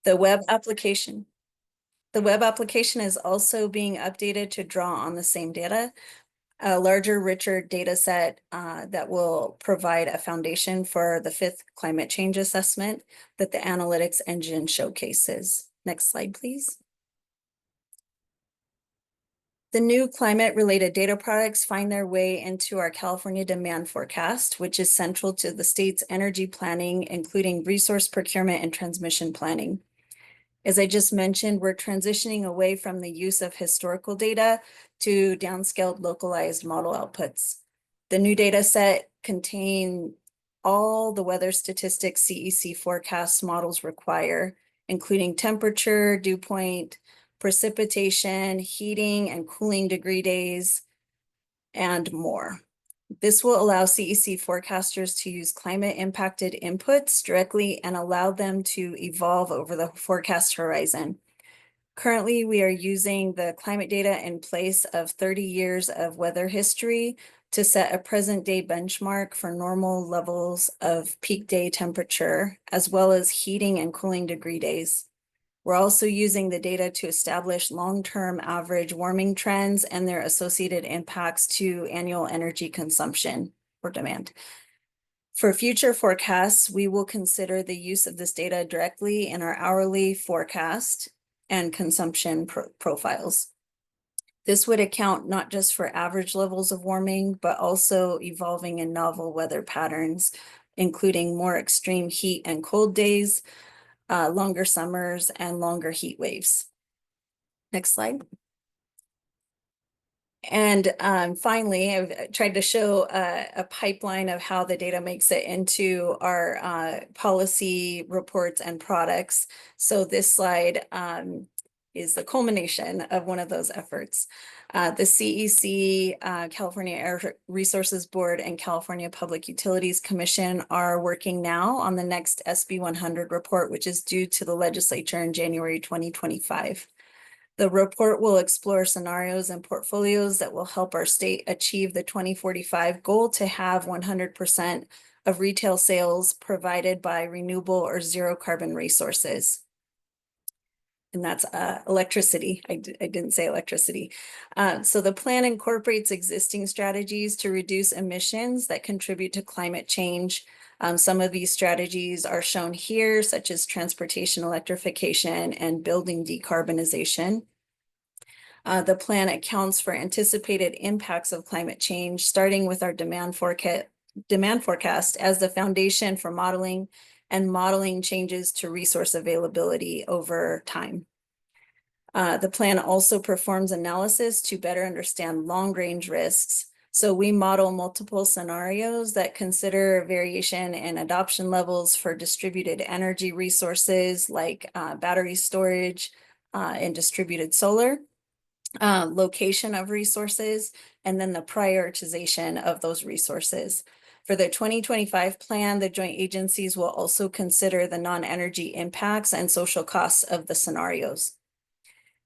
The web application. The web application is also being updated to draw on the same data, a larger, richer data set that will provide a foundation for the 5th climate change assessment that the analytics engine showcases. Next slide, please. The new climate-related data products find their way into our California demand forecast, which is central to the state's energy planning, including resource procurement and transmission planning. As I just mentioned, we're transitioning away from the use of historical data to downscaled localized model outputs. The new data set contain all the weather statistics CEC forecast models require, including temperature, dew point, precipitation, heating and cooling degree days, and more. This will allow CEC forecasters to use climate impacted inputs directly and allow them to evolve over the forecast horizon. Currently, we are using the climate data in place of 30 years of weather history to set a present day benchmark for normal levels of peak day temperature, as well as heating and cooling degree days. We're also using the data to establish long-term average warming trends and their associated impacts to annual energy consumption or demand. For future forecasts, we will consider the use of this data directly in our hourly forecast and consumption profiles. This would account not just for average levels of warming, but also evolving and novel weather patterns, including more extreme heat and cold days, longer summers, and longer heat waves. Next slide. And finally, I've tried to show a pipeline of how the data makes it into our policy reports and products. So this slide is the culmination of one of those efforts. The CEC, California Air Resources Board, and California Public Utilities Commission are working now on the next SB 100 report, which is due to the legislature in January 2025. The report will explore scenarios and portfolios that will help our state achieve the 2045 goal to have 100% of retail sales provided by renewable or zero carbon resources. And that's electricity. I didn't say electricity. So the plan incorporates existing strategies to reduce emissions that contribute to climate change. Some of these strategies are shown here, such as transportation electrification and building decarbonization. The plan accounts for anticipated impacts of climate change, starting with our demand forecast as the foundation for modeling and modeling changes to resource availability over time. The plan also performs analysis to better understand long-range risks. So we model multiple scenarios that consider variation in adoption levels for distributed energy resources like battery storage and distributed solar, location of resources, and then the prioritization of those resources. For the 2025 plan, the joint agencies will also consider the non-energy impacts and social costs of the scenarios.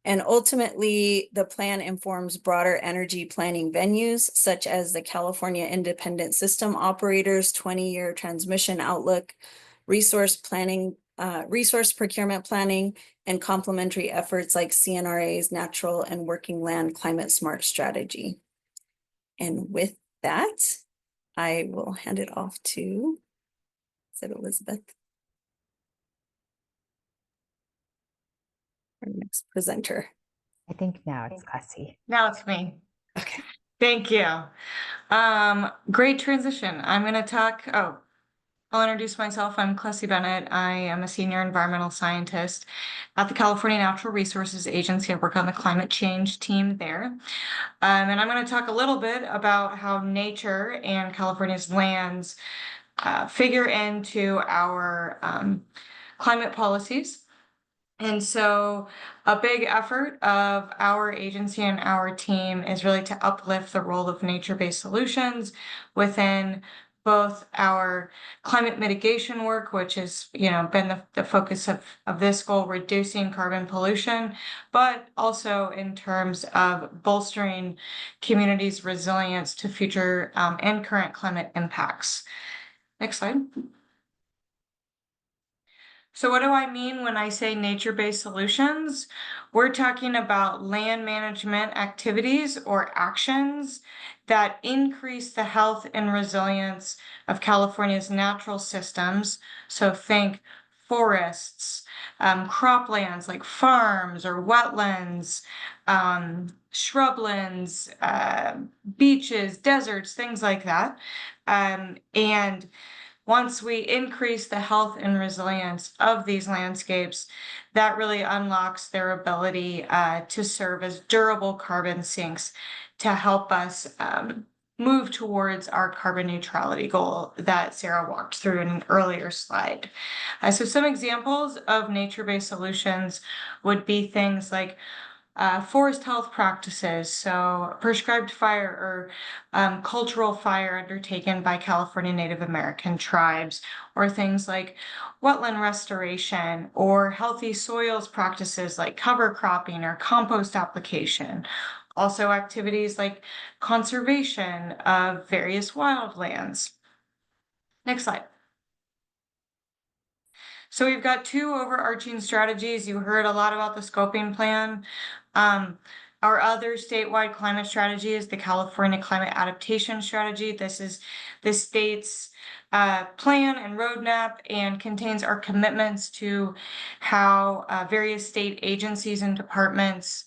And ultimately, the plan informs broader energy planning venues, such as the California Independent System Operators 20-year transmission outlook, resource procurement planning, and complementary efforts like CNRA's Natural and Working Land Climate Smart Strategy. And with that, I will hand it off to, is it Elizabeth? Our next presenter. I think now it's Cassie. Now it's me. Okay. Thank you. Great transition. I'm going to talk, I'll introduce myself. I'm Clessie Bennett. I am a senior environmental scientist at the California Natural Resources Agency. I work on the climate change team there. And I'm going to talk a little bit about how nature and California's lands figure into our climate policies. And so a big effort of our agency and our team is really to uplift the role of nature-based solutions within both our climate mitigation work, which has been the focus of this goal, reducing carbon pollution, but also in terms of bolstering communities' resilience to future and current climate impacts. Next slide. So what do I mean when I say nature-based solutions? We're talking about land management activities or actions that increase the health and resilience of California's natural systems. So think forests, croplands like farms or wetlands, shrublands, beaches, deserts, things like that. And once we increase the health and resilience of these landscapes, that really unlocks their ability to serve as durable carbon sinks to help us move towards our carbon neutrality goal that Sarah walked through in an earlier slide. So some examples of nature-based solutions would be things like forest health practices, so prescribed fire or cultural fire undertaken by California Native American tribes, or things like wetland restoration or healthy soils practices like cover cropping or compost application. Also activities like conservation of various wildlands. Next slide. So we've got two overarching strategies. You heard a lot about the scoping plan. Our other statewide climate strategy is the California Climate Adaptation Strategy. This is the state's plan and roadmap and contains our commitments to how various state agencies and departments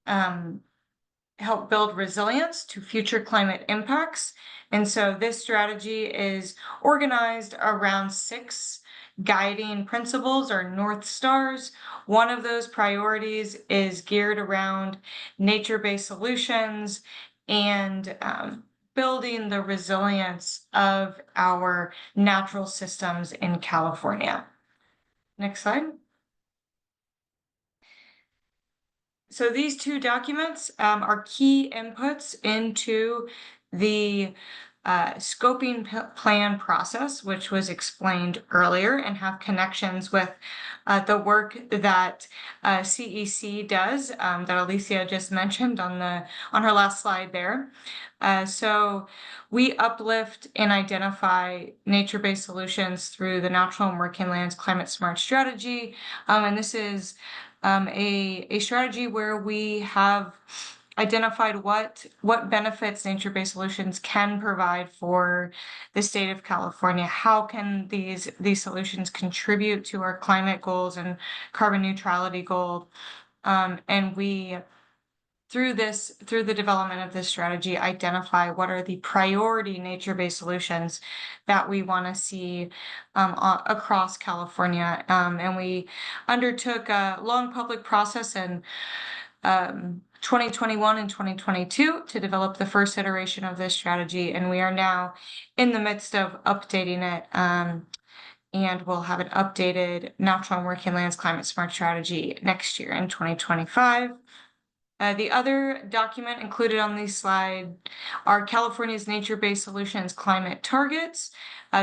help build resilience to future climate impacts. And so this strategy is organized around 6 guiding principles or North Stars. One of those priorities is geared around nature-based solutions and building the resilience of our natural systems in California. Next slide. So these two documents are key inputs into the scoping plan process, which was explained earlier, and have connections with the work that CEC does that Alicia just mentioned on her last slide there. So we uplift and identify nature-based solutions through the Natural and Working Lands Climate Smart Strategy, and this is a strategy where we have identified what benefits nature-based solutions can provide for the state of California. How can these solutions contribute to our climate goals and carbon neutrality goal? And we, through the development of this strategy, identify what are the priority nature-based solutions that we want to see across California. And we undertook a long public process in 2021 and 2022 to develop the first iteration of this strategy, and we are now in the midst of updating it, and we'll have an updated Natural and Working Lands Climate Smart Strategy next year in 2025. The other document included on this slide are California's nature-based solutions climate targets.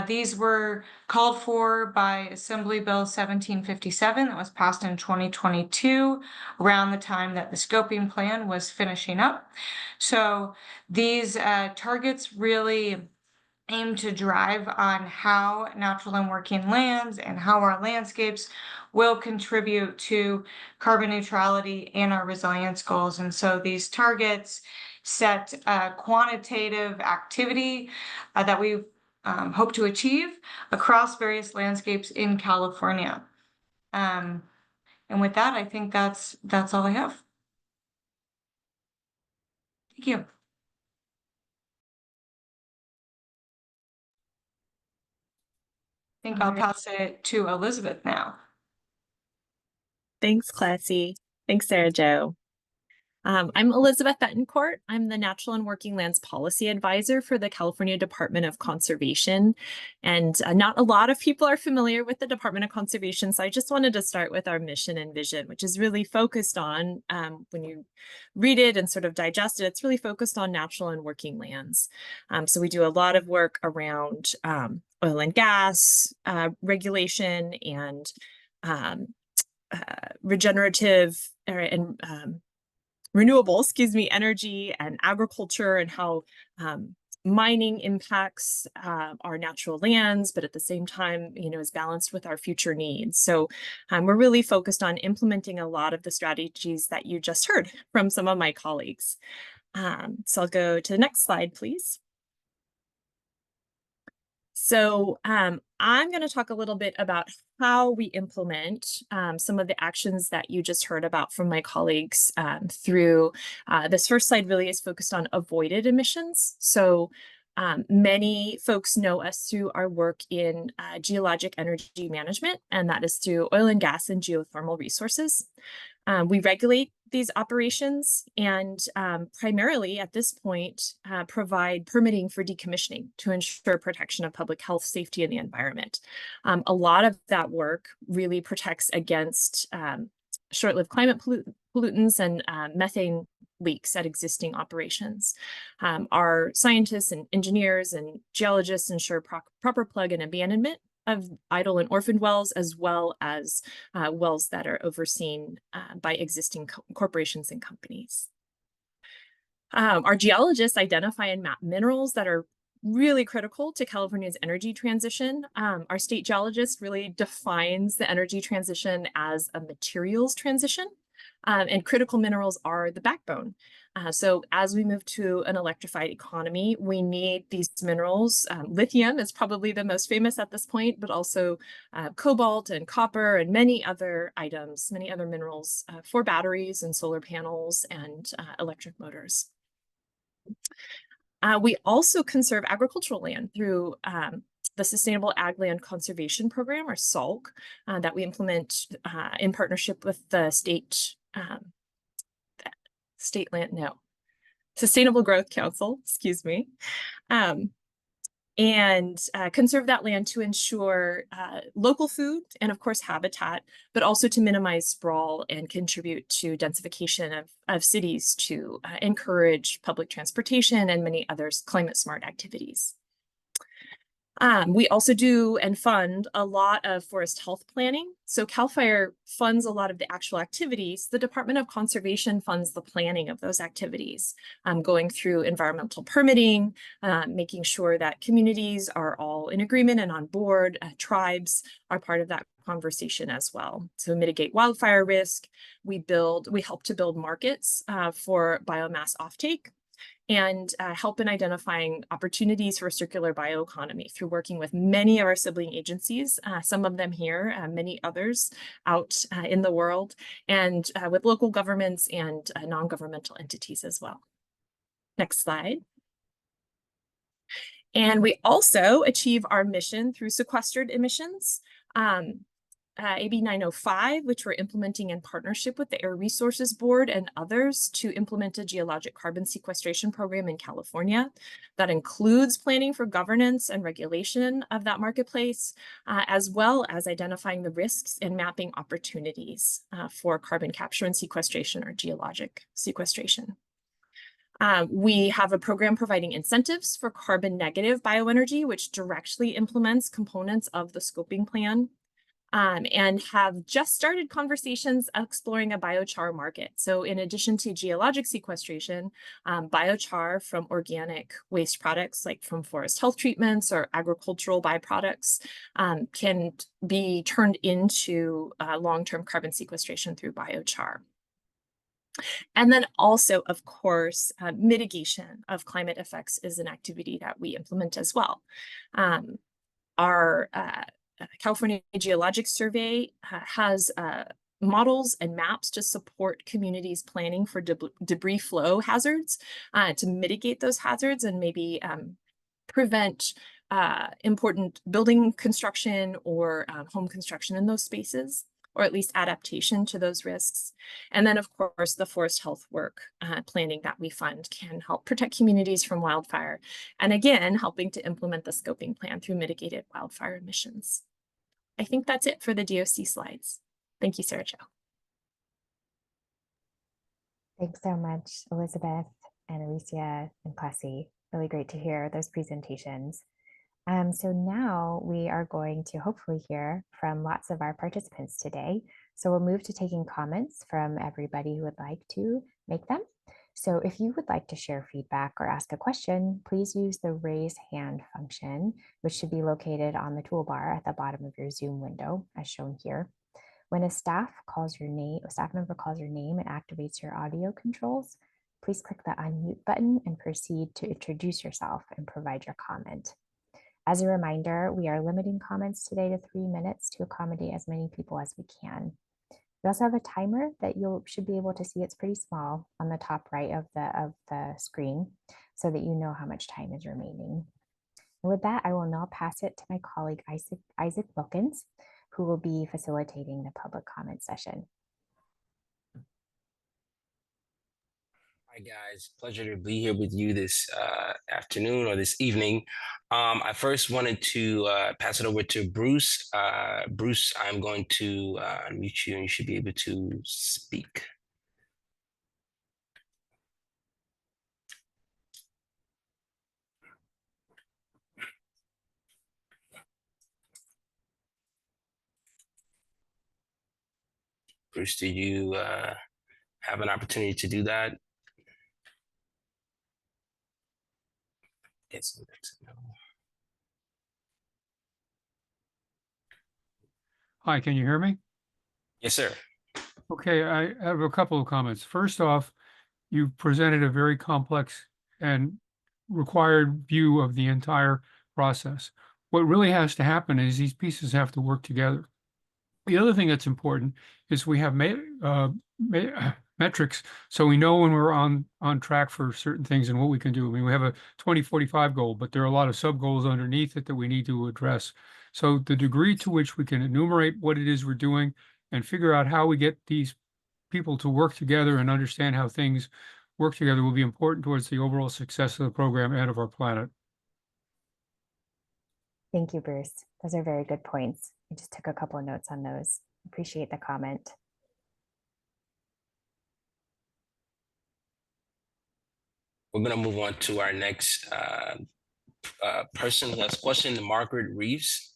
These were called for by Assembly Bill 1757 that was passed in 2022, around the time that the scoping plan was finishing up. So these targets really aim to drive on how natural and working lands and how our landscapes will contribute to carbon neutrality and our resilience goals. And so these targets set quantitative activity that we hope to achieve across various landscapes in California. And with that, I think that's all I have. Thank you. I think I'll pass it to Elizabeth now. Thanks, Classy. Thanks, Sarah Jo. I'm Elizabeth Betancourt. I'm the Natural and Working Lands Policy Advisor for the California Department of Conservation. And not a lot of people are familiar with the Department of Conservation, so I just wanted to start with our mission and vision, which is really focused on, when you read it and sort of digest it, it's really focused on natural and working lands. So we do a lot of work around oil and gas regulation and regenerative and renewable, energy and agriculture, and how mining impacts our natural lands, but at the same time, is balanced with our future needs. So we're really focused on implementing a lot of the strategies that you just heard from some of my colleagues. So I'll go to the next slide, please. So I'm going to talk a little bit about how we implement some of the actions that you just heard about from my colleagues through this first slide really is focused on avoided emissions. So many folks know us through our work in geologic energy management, and that is through oil and gas and geothermal resources. We regulate these operations and primarily at this point provide permitting for decommissioning to ensure protection of public health, safety, and the environment. A lot of that work really protects against short-lived climate pollutants and methane leaks at existing operations. Our scientists and engineers and geologists ensure proper plug and abandonment of idle and orphaned wells, as well as wells that are overseen by existing corporations and companies. Our geologists identify and map minerals that are really critical to California's energy transition. Our state geologist really defines the energy transition as a materials transition, and critical minerals are the backbone. So as we move to an electrified economy, we need these minerals. Lithium is probably the most famous at this point, but also cobalt and copper and many other items, many other minerals for batteries and solar panels and electric motors. We also conserve agricultural land through the Sustainable Ag Land Conservation Program, or SALC, that we implement in partnership with the Sustainable Growth Council, excuse me, and conserve that land to ensure local food and of course habitat, but also to minimize sprawl and contribute to densification of cities to encourage public transportation and many other climate smart activities. We also do and fund a lot of forest health planning. So CAL FIRE funds a lot of the actual activities. The Department of Conservation funds the planning of those activities, going through environmental permitting, making sure that communities are all in agreement and on board. Tribes are part of that conversation as well. To mitigate wildfire risk, we help to build markets for biomass offtake, and help in identifying opportunities for a circular bioeconomy through working with many of our sibling agencies, some of them here, many others out in the world, and with local governments and non-governmental entities as well. Next slide. And we also achieve our mission through sequestered emissions. AB 905, which we're implementing in partnership with the Air Resources Board and others to implement a geologic carbon sequestration program in California. That includes planning for governance and regulation of that marketplace, as well as identifying the risks and mapping opportunities for carbon capture and sequestration, or geologic sequestration. We have a program providing incentives for carbon negative bioenergy, which directly implements components of the scoping plan. And have just started conversations exploring a biochar market. So in addition to geologic sequestration, biochar from organic waste products, like from forest health treatments or agricultural byproducts, can be turned into long-term carbon sequestration through biochar. And then also, of course, mitigation of climate effects is an activity that we implement as well. Our California Geologic Survey has models and maps to support communities planning for debris flow hazards, to mitigate those hazards and maybe prevent important building construction or home construction in those spaces, or at least adaptation to those risks. And then, of course, the forest health work planning that we fund can help protect communities from wildfire. And again, helping to implement the scoping plan through mitigated wildfire emissions. I think that's it for the DOC slides. Thank you, Sarah Jo. Thanks so much, Elizabeth and Alicia and Classy. Really great to hear those presentations. So now we are going to hopefully hear from lots of our participants today. So we'll move to taking comments from everybody who would like to make them. So if you would like to share feedback or ask a question, please use the raise hand function, which should be located on the toolbar at the bottom of your Zoom window, as shown here. When a staff member calls your name and activates your audio controls, please click the unmute button and proceed to introduce yourself and provide your comment. As a reminder, we are limiting comments today to 3 minutes to accommodate as many people as we can. We also have a timer that you should be able to see. It's pretty small on the top right of the screen so that you know how much time is remaining. And with that, I will now pass it to my colleague, Isaac Wilkins, who will be facilitating the public comment session. Hi guys, pleasure to be here with you this afternoon or this evening. I first wanted to pass it over to Bruce. Bruce, I'm going to unmute you and you should be able to speak. Bruce, do you have an opportunity to do that? Yes. Hi, can you hear me? Yes, sir. Okay, I have a couple of comments. First off, you presented a very complex and required view of the entire process. What really has to happen is these pieces have to work together. The other thing that's important is we have metrics, so we know when we're on track for certain things and what we can do. I mean, we have a 2045 goal, but there are a lot of sub goals underneath it that we need to address. So the degree to which we can enumerate what it is we're doing and figure out how we get these people to work together and understand how things work together will be important towards the overall success of the program and of our planet. Thank you, Bruce. Those are very good points. I just took a couple of notes on those. Appreciate the comment. We're going to move on to our next person who has a question, Margaret Reeves.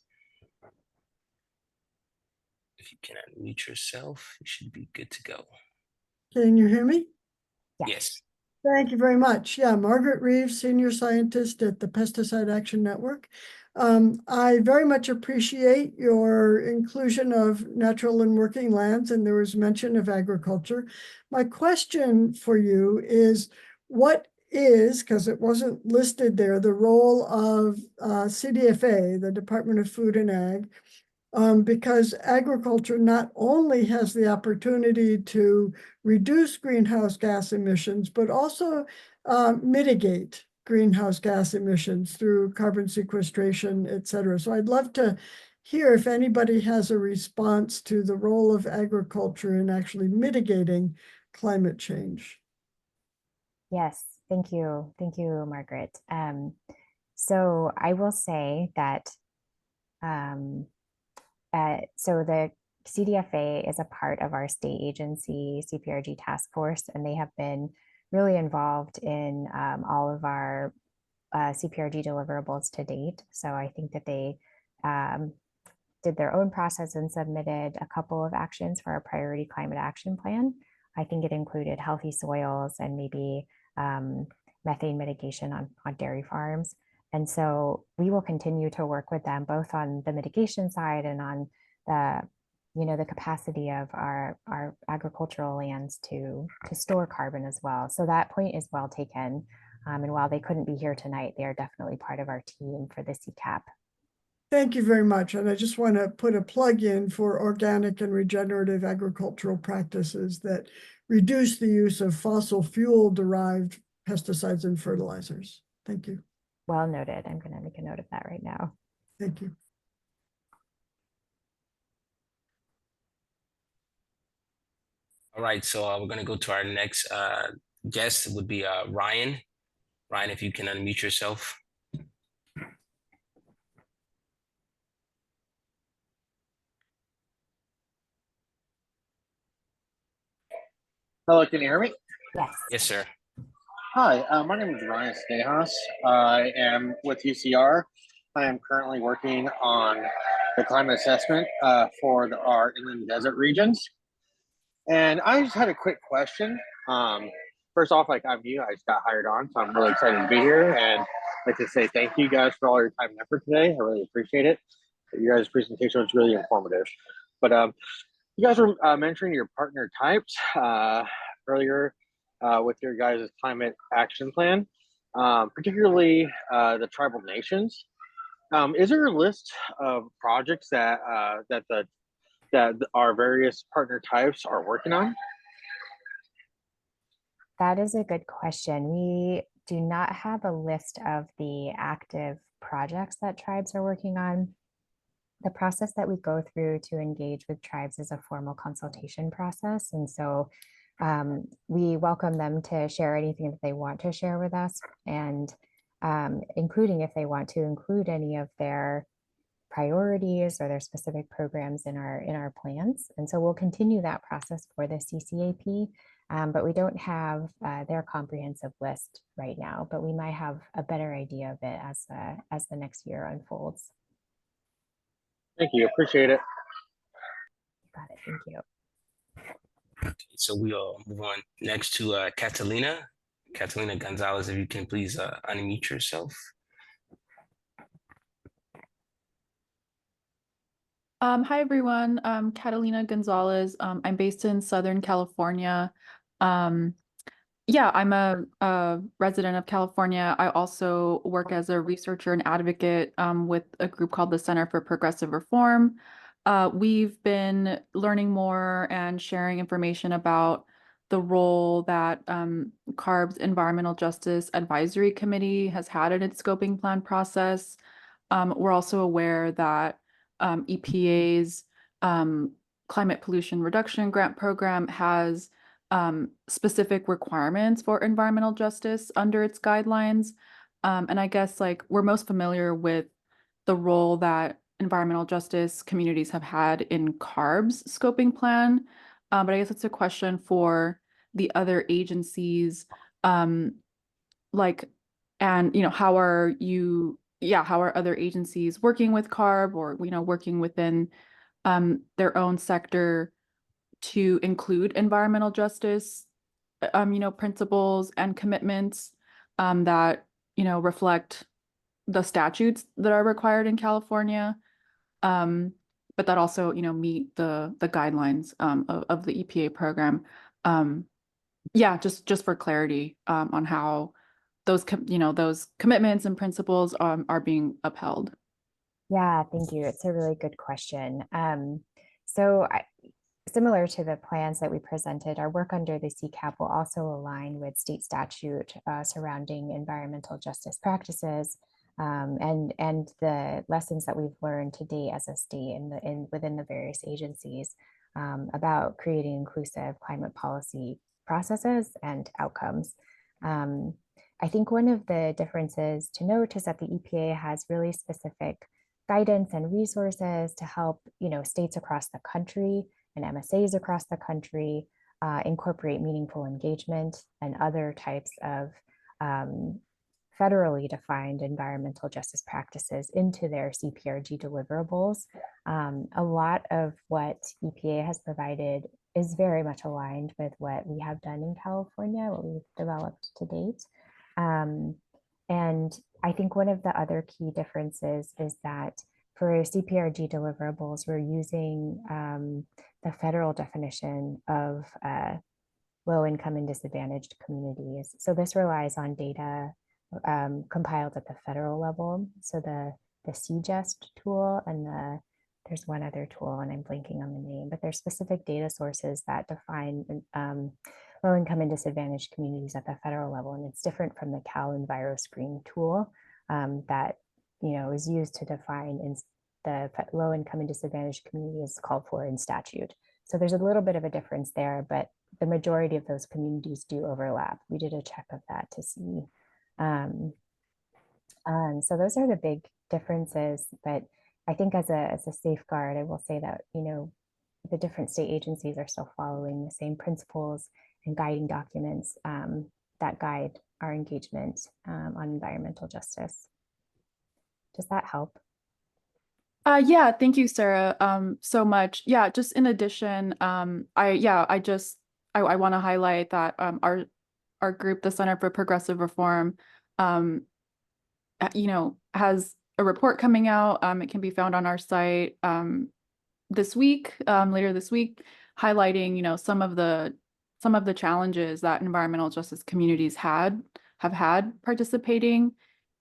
If you can unmute yourself, you should be good to go. Can you hear me? Yes. Thank you very much. Yeah, Margaret Reeves, Senior Scientist at the Pesticide Action Network. I very much appreciate your inclusion of natural and working lands, and there was mention of agriculture. My question for you is, what is, because it wasn't listed there, the role of CDFA, the Department of Food and Ag, because agriculture not only has the opportunity to reduce greenhouse gas emissions, but also mitigate greenhouse gas emissions through carbon sequestration, et cetera. So I'd love to hear if anybody has a response to the role of agriculture in actually mitigating climate change. Yes, thank you. Thank you, Margaret. So I will say that so the CDFA is a part of our state agency CPRG task force, and they have been really involved in all of our CPRG deliverables to date. So I think that they did their own process and submitted a couple of actions for our priority climate action plan. I think it included healthy soils and maybe methane mitigation on dairy farms. And so we will continue to work with them both on the mitigation side and on the, the capacity of our agricultural lands to store carbon as well. So that point is well taken. And while they couldn't be here tonight, they are definitely part of our team for the CCAP. Thank you very much. And I just want to put a plug in for organic and regenerative agricultural practices that reduce the use of fossil fuel derived pesticides and fertilizers. Thank you. Well noted. I'm going to make a note of that right now. Thank you. All right, so we're going to go to our next guest. It would be Ryan. Ryan, if you can unmute yourself. Hello, can you hear me? Yes. Yes, sir. Hi, my name is Ryan Stehas. I am with UCR. I am currently working on the climate assessment for our inland desert regions. And I just had a quick question. first off, like I'm new, I just got hired on, so I'm really excited to be here, and I'd like to say thank you guys for all your time and effort today. I really appreciate it. Your guys' presentation was really informative. But you guys were mentioning your partner types earlier with your guys' climate action plan, particularly the tribal nations. Is there a list of projects that that our various partner types are working on? That is a good question. We do not have a list of the active projects that tribes are working on. The process that we go through to engage with tribes is a formal consultation process. And so we welcome them to share anything that they want to share with us, and including if they want to include any of their priorities or their specific programs in our plans. And so we'll continue that process for the CCAP, but we don't have their comprehensive list right now, but we might have a better idea of it as the next year unfolds. Thank you, appreciate it. Got it, thank you. So we'll move on next to Catalina Gonzalez. If you can please unmute yourself. Hi, everyone. I'm Catalina Gonzalez. I'm based in Southern California. Yeah, I'm a resident of California. I also work as a researcher and advocate with a group called the Center for Progressive Reform. We've been learning more and sharing information about the role that CARB's Environmental Justice Advisory Committee has had in its scoping plan process. We're also aware that EPA's Climate Pollution Reduction Grant Program has specific requirements for environmental justice under its guidelines. And I guess like we're most familiar with the role that environmental justice communities have had in CARB's scoping plan. But I guess it's a question for the other agencies, like, and, you know, how are other agencies working with CARB or, you know, working within their own sector to include environmental justice, you know, principles and commitments that, you know, reflect the statutes that are required in California, but that also, you know, meet the guidelines of the EPA program. Yeah, just for clarity on how those those commitments and principles are being upheld. Yeah, thank you. It's a really good question. Similar to the plans that we presented, our work under the CCAP will also align with state statute surrounding environmental justice practices and the lessons that we've learned to date as a state within the various agencies about creating inclusive climate policy processes and outcomes. I think one of the differences to note is that the EPA has really specific guidance and resources to help, you know, states across the country and MSAs across the country incorporate meaningful engagement and other types of federally defined environmental justice practices into their CPRG deliverables. A lot of what EPA has provided is very much aligned with what we have done in California, what we've developed to date. And I think one of the other key differences is that for CPRG deliverables, we're using the federal definition of low income and disadvantaged communities. So this relies on data compiled at the federal level. So the CGEST tool and there's one other tool and I'm blanking on the name, but there's specific data sources that define low income and disadvantaged communities at the federal level. And it's different from the Cal EnviroScreen tool that, you know, is used to define in the low income and disadvantaged communities called for in statute. So there's a little bit of a difference there, but the majority of those communities do overlap. We did a check of that to see. So those are the big differences, but I think as a safeguard, I will say that, you know, the different state agencies are still following the same principles and guiding documents that guide our engagement on environmental justice. Does that help? Yeah, thank you, Sarah, so much. Yeah, just in addition, I want to highlight that our group, the Center for Progressive Reform, has a report coming out. It can be found on our site this week, later this week, highlighting, some of the challenges that environmental justice communities have had participating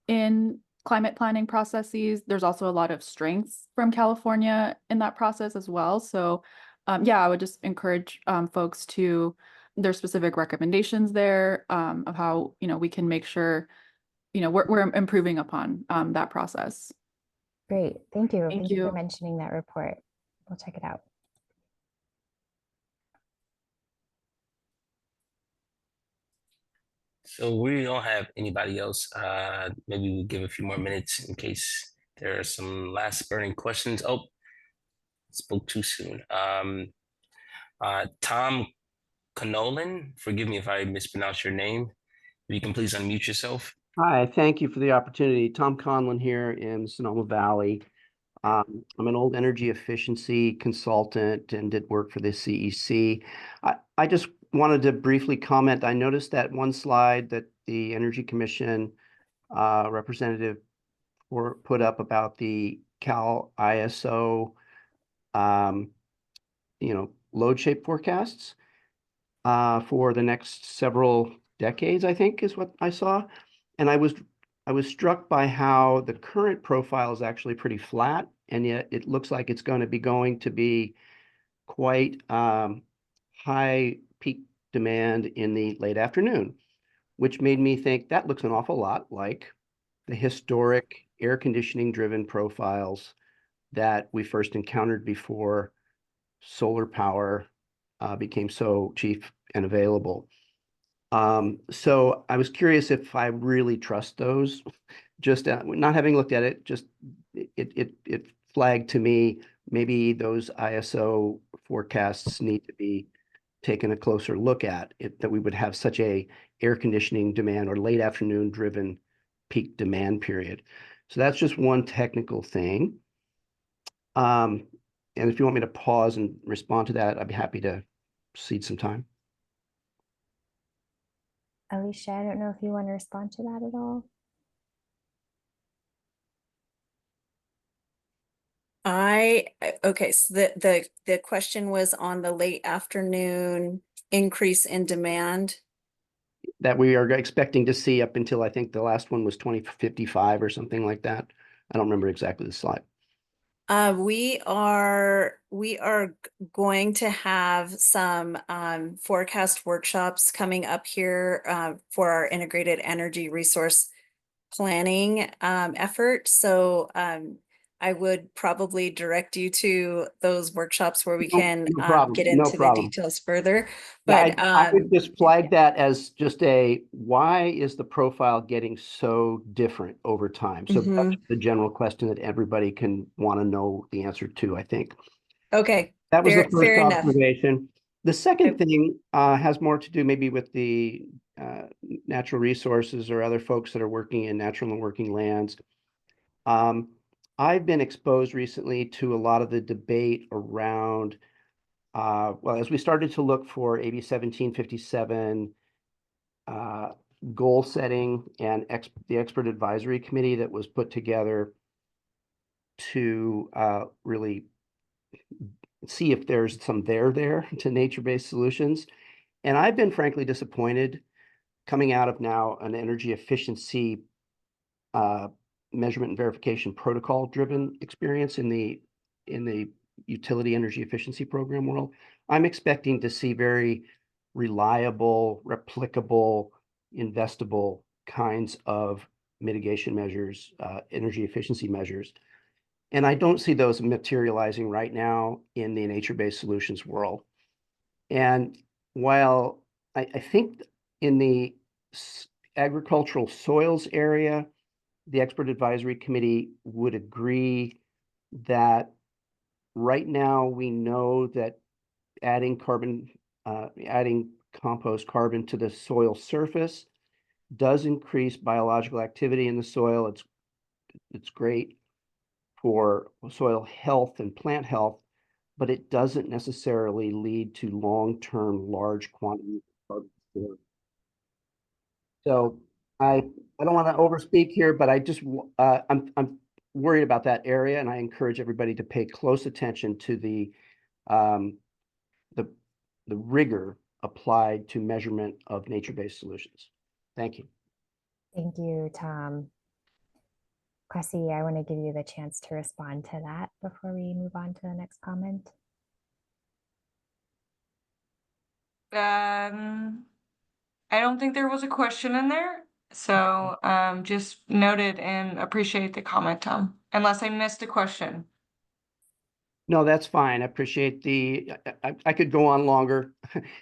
in climate planning processes. There's also a lot of strengths from California in that process as well. So I would just encourage folks to, there's specific recommendations there of how, we can make sure, we're improving upon that process. Great. Thank you. Thank Thank you for you. mentioning that report. We'll check it out. So we don't have anybody else. Maybe we'll give a few more minutes in case there are some last burning questions. Oh, spoke too soon. Tom Canolan, forgive me if I mispronounce your name. If you can please unmute yourself. Hi, thank you for the opportunity. Tom Conlon here in Sonoma Valley. I'm an old energy efficiency consultant and did work for the CEC. I just wanted to briefly comment. I noticed that one slide that the Energy Commission representative put up about the Cal ISO, load shape forecasts for the next several decades, I think is what I saw. And I was struck by how the current profile is actually pretty flat, and yet it looks like it's going to be quite high peak demand in the late afternoon, which made me think that looks an awful lot like the historic air conditioning driven profiles that we first encountered before solar power became so cheap and available. So I was curious if I really trust those. Just not having looked at it, just it flagged to me maybe those ISO forecasts need to be taken a closer look at. That we would have such a air conditioning demand or late afternoon driven peak demand period. So that's just one technical thing. And if you want me to pause and respond to that, I'd be happy to cede some time. Alicia, I don't know if you want to respond to that at all. Okay, so the question was on the late afternoon increase in demand. That we are expecting to see up until I think the last one was 2055 or something like that. I don't remember exactly the slide. We are going to have some forecast workshops coming up here for our integrated energy resource planning effort. So I would probably direct you to those workshops where we can get into the details further. But I would just flag that as just why is the profile getting so different over time? So that's the general question that everybody can want to know the answer to, I think. Okay. That was the first fair observation. enough. The second thing has more to do maybe with the natural resources or other folks that are working in natural and working lands. I've been exposed recently to a lot of the debate around, well, as we started to look for AB 1757 goal setting and the expert advisory committee that was put together to really see if there's some there to nature-based solutions. And I've been frankly disappointed coming out of now an energy efficiency measurement and verification protocol driven experience in the utility energy efficiency program world. I'm expecting to see very reliable, replicable, investable kinds of mitigation measures, energy efficiency measures. And I don't see those materializing right now in the nature-based solutions world. And while I think in the agricultural soils area, the expert advisory committee would agree that right now we know that adding compost carbon to the soil surface does increase biological activity in the soil. It's great for soil health and plant health, but it doesn't necessarily lead to long-term large quantities of carbon storage. So I don't want to overspeak here, but I'm worried about that area, and I encourage everybody to pay close attention to the um, the rigor applied to measurement of nature-based solutions. Thank you. Thank you, Tom. Cressy, I want to give you the chance to respond to that before we move on to the next comment. I don't think there was a question in there. So just noted and appreciate the comment, Tom, unless I missed a question. No, that's fine. I appreciate I could go on longer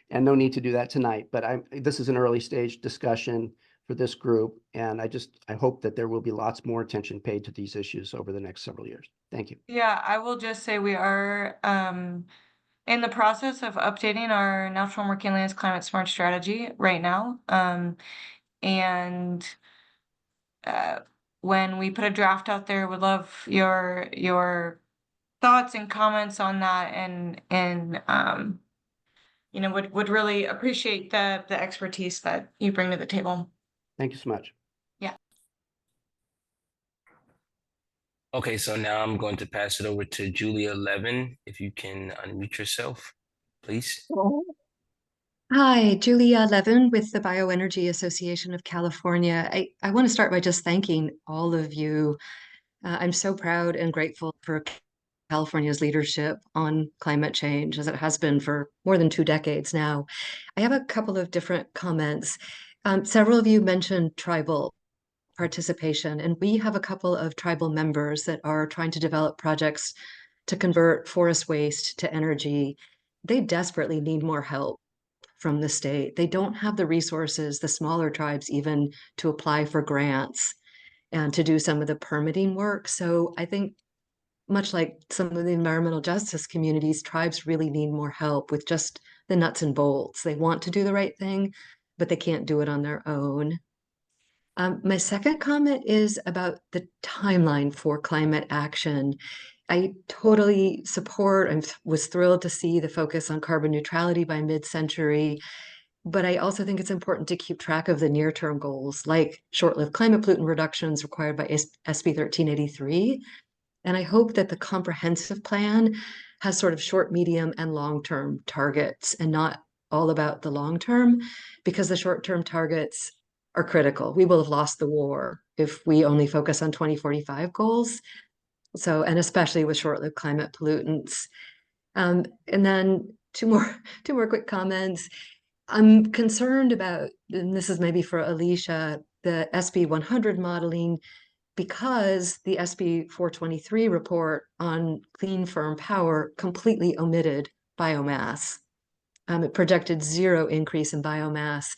and no need to do that tonight, but this is an early stage discussion for this group. And I hope that there will be lots more attention paid to these issues over the next several years. Thank you. Yeah, I will just say we are in the process of updating our Natural and Working Lands Climate Smart strategy right now. And when we put a draft out there, would love your thoughts and comments on that, and you know, would really appreciate the expertise that you bring to the table. Thank you so much. Yeah. Okay, so now I'm going to pass it over to Julia Levin. If you can unmute yourself, please. Hi, Julia Levin with the Bioenergy Association of California. I want to start by just thanking all of you. I'm so proud and grateful for California's leadership on climate change, as it has been for more than 2 decades now. I have a couple of different comments. Several of you mentioned tribal participation, and we have a couple of tribal members that are trying to develop projects to convert forest waste to energy. They desperately need more help from the state. They don't have the resources, the smaller tribes even, to apply for grants and to do some of the permitting work. So I think, much like some of the environmental justice communities, tribes really need more help with just the nuts and bolts. They want to do the right thing, but they can't do it on their own. My second comment is about the timeline for climate action. I totally support and was thrilled to see the focus on carbon neutrality by mid-century, but I also think it's important to keep track of the near-term goals, like short-lived climate pollutant reductions required by SB 1383. And I hope that the comprehensive plan has sort of short, medium, and long-term targets and not all about the long term, because the short-term targets are critical. We will have lost the war if we only focus on 2045 goals. So, and especially with short-lived climate pollutants. And then two more quick comments. I'm concerned about, and this is maybe for Alicia, the SB 100 modeling, because the SB 423 report on clean firm power completely omitted biomass. It projected 0 increase in biomass,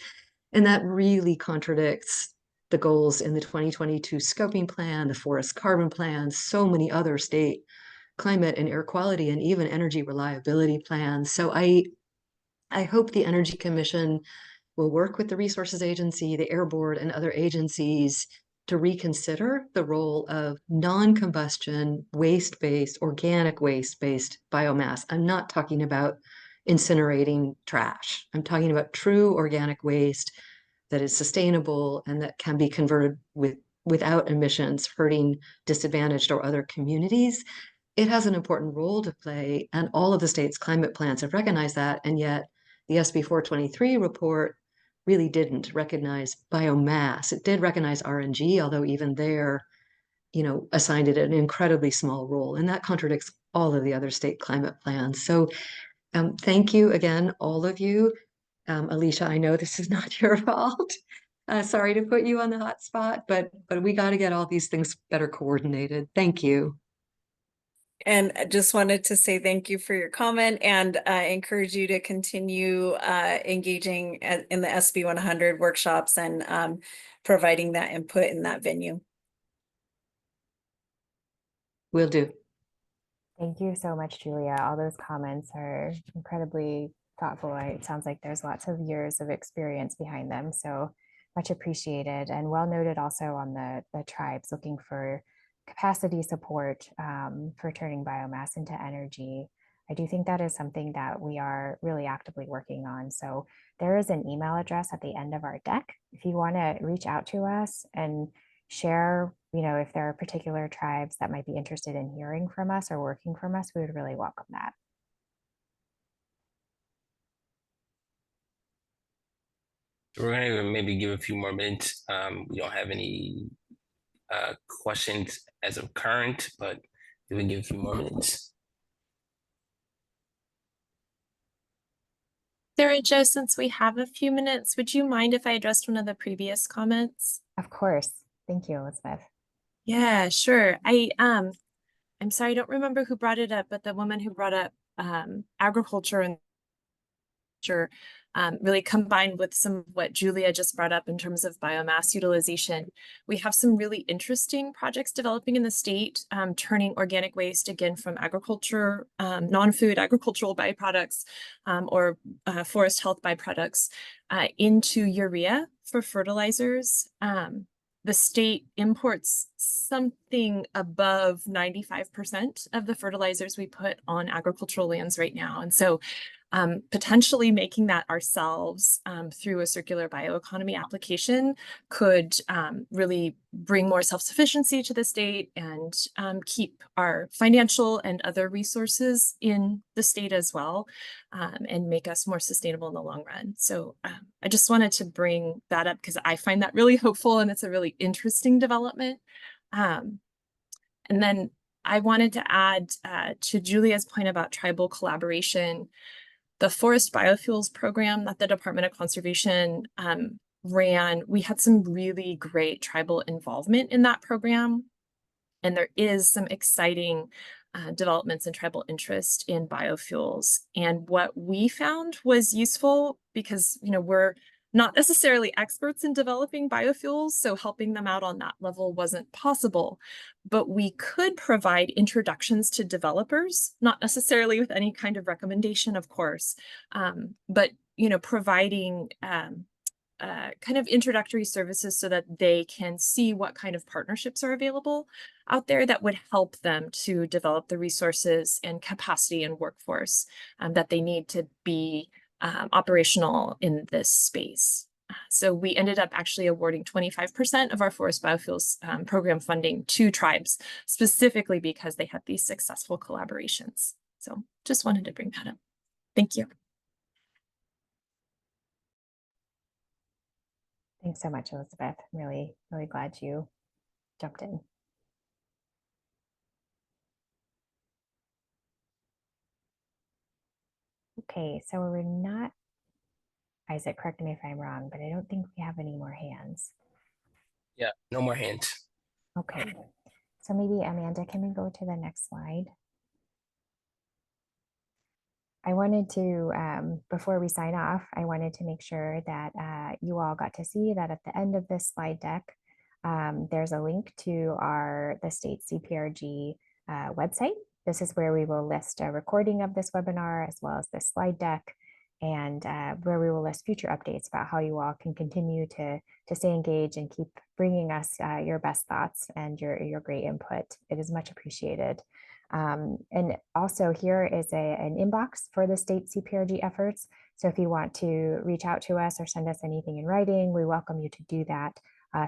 and that really contradicts the goals in the 2022 scoping plan, the forest carbon plan, so many other state climate and air quality and even energy reliability plans. So I hope the Energy Commission will work with the Resources Agency, the Air Board, and other agencies to reconsider the role of non-combustion, waste-based, organic waste-based biomass. I'm not talking about incinerating trash. I'm talking about true organic waste that is sustainable and that can be converted without emissions hurting disadvantaged or other communities. It has an important role to play, and all of the state's climate plans have recognized that, and yet the SB 423 report really didn't recognize biomass. It did recognize RNG, although even there, assigned it an incredibly small role, and that contradicts all of the other state climate plans. So thank you again, all of you. Alicia, I know this is not your fault. Sorry to put you on the hot spot, but we got to get all these things better coordinated. Thank you. And I just wanted to say thank you for your comment, and encourage you to continue engaging in the SB 100 workshops and providing that input in that venue. Will do. Thank you so much, Julia. All those comments are incredibly thoughtful. It sounds like there's lots of years of experience behind them, so much appreciated, and well noted also on the tribes looking for capacity support for turning biomass into energy. I do think that is something that we are really actively working on. So there is an email address at the end of our deck. If you want to reach out to us and share, if there are particular tribes that might be interested in hearing from us or working from us, we would really welcome that. We're going to maybe give a few more minutes. We don't have any questions as of current, but we can give a few more minutes. Sarah Jo, since we have a few minutes, would you mind if I addressed one of the previous comments? Of course. Thank you, Elizabeth. Yeah, sure. I'm sorry, I don't remember who brought it up, but the woman who brought up agriculture and really combined with some of what Julia just brought up in terms of biomass utilization. We have some really interesting projects developing in the state, turning organic waste again from agriculture, non-food agricultural byproducts or forest health byproducts into urea for fertilizers. The state imports something above 95% of the fertilizers we put on agricultural lands right now. And so potentially making that ourselves through a circular bioeconomy application could really bring more self-sufficiency to the state and keep our financial and other resources in the state as well, and make us more sustainable in the long run. So I just wanted to bring that up because I find that really hopeful and it's a really interesting development. And then I wanted to add to Julia's point about tribal collaboration. The Forest Biofuels program that the Department of Conservation ran, we had some really great tribal involvement in that program. And there is some exciting developments in tribal interest in biofuels. And what we found was useful because, we're not necessarily experts in developing biofuels, so helping them out on that level wasn't possible. But we could provide introductions to developers, not necessarily with any kind of recommendation, of course, but providing kind of introductory services so that they can see what kind of partnerships are available out there that would help them to develop the resources and capacity and workforce that they need to be operational in this space. So we ended up actually awarding 25% of our forest biofuels program funding to tribes, specifically because they had these successful collaborations. So just wanted to bring that up. Thank you. Thanks so much, Elizabeth. I'm really, really glad you jumped in. Okay, so we're not, Isaac, correct me if I'm wrong, but I don't think we have any more hands. Yeah, no more hands. Okay, so maybe Amanda, can we go to the next slide? I wanted to, before we sign off, I wanted to make sure that you all got to see that at the end of this slide deck, there's a link to the state CPRG website. This is where we will list a recording of this webinar as well as this slide deck, and where we will list future updates about how you all can continue to stay engaged and keep bringing us your best thoughts and your great input. It is much appreciated. And also here is an inbox for the state CPRG efforts. So if you want to reach out to us or send us anything in writing, we welcome you to do that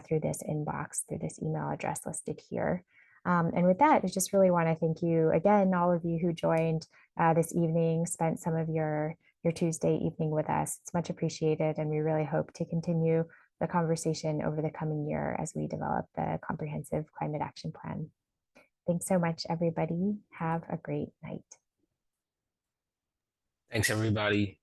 through this inbox, through this email address listed here. And with that, I just really want to thank you again, all of you who joined this evening, spent some of your Tuesday evening with us. It's much appreciated, and we really hope to continue the conversation over the coming year as we develop the comprehensive climate action plan. Thanks so much, everybody. Have a great night. Thanks, everybody.